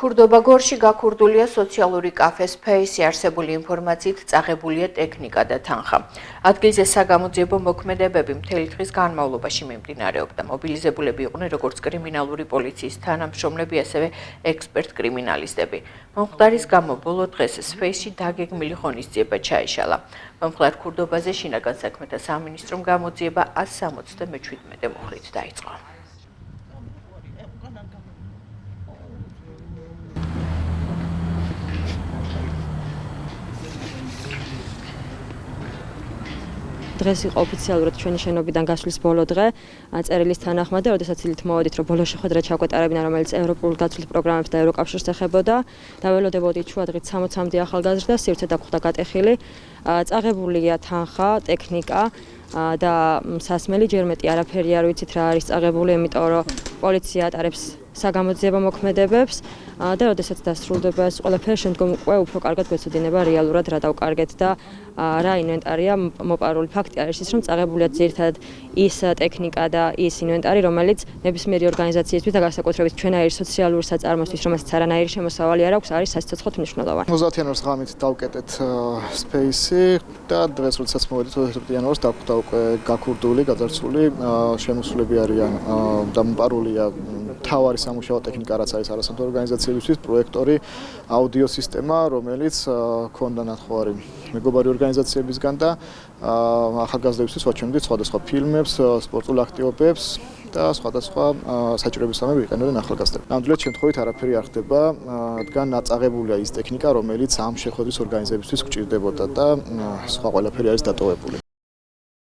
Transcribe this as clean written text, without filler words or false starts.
ქურდობა გორში გაქურდულია სოციალური კაფე სპეისი, არსებული ინფორმაციით წაღებულია ტექნიკა და თანხა. ადგილზე საგამოძიებო მოქმედებები მთელი დღის განმავლობაში მიმდინარეობდა. მობილიზებულები იყვნენ როგორც კრიმინალური პოლიციის თანამშრომლები, ასევე ექსპერტ-კრიმინალისტები. მომხდარის გამო ბოლო დღეს სპეისში დაგეგმილი ღონისძიება ჩაიშალა. მომხდარ ქურდობაზე შინაგან საქმეთა სამინისტრომ გამოძიება 177 მუხლით დაიწყო. დღეს იყო ოფიციალურად ჩვენი შენობიდან გასვლის ბოლო დღე, წერილის თანახმად და როდესაც ილით მოვედით, რომ ბოლო შეხვედრა ჩაგვეტარებინა, რომელიც ევროპულ გაცვლით პროგრამებს და ევროკავშირს ეხებოდა, დაველოდებოდით შუადღით 60-მდე ახალგაზრდა, სივრცე დაგხვდა გატეხილი, წაღებულია თანხა, ტექნიკა და სასმელი, ჯერ მეტი არაფერი არ ვიცით რა არის წაღებული, იმიტომ რომ პოლიცია ატარებს საგამოძიებო მოქმედებებს და როდესაც დასრულდება ეს ყველაფერი, შემდგომ უკვე უფრო კარგად გვეცოდინება რეალურად რა დავკარგეთ და რა ინვენტარია მოპარული. ფაქტი არის ის, რომ წაღებულია ძირითადად ის ტექნიკა და ის ინვენტარი, რომელიც ნებისმიერი ორგანიზაციისთვის და განსაკუთრებით ჩვენაირი სოციალური საწარმოსთვის, რომელსაც არანაირი შემოსავალი არ აქვს, არის სასიცოცხლოდ მნიშვნელოვანი. 30 იანვარს ღამით დავკეტეთ სპეისი და დღეს როდესაც მოვედით 27 იანვარს დავხვდა უკვე გაქურდული, გაძარცვული შემოსულები არიან და მოპარულია თავარი სამუშაო ტექნიკა, რაც არის არასამთავრობო ორგანიზაციებისთვის, პროექტორი, აუდიო სისტემა, რომელიც ქონდა ნათხოვარი მეგობარი ორგანიზაციებისგან და ახალგაზრდებისთვის ვაჩვენებდით სხვადასხვა ფილმებს, სპორტულ აქტივობებს და სხვადასხვა საჭიროებისამებრ იყენებდნენ ახალგაზრდები. ნამდვილად შემთხვევით არაფერი არ ხდება, რადგან ნაწაღებულია ის ტექნიკა, რომელიც ამ შეხვედრის ორგანიზებისთვის გვჭირდებოდა და სხვა ყველაფერი არის დატოვებული.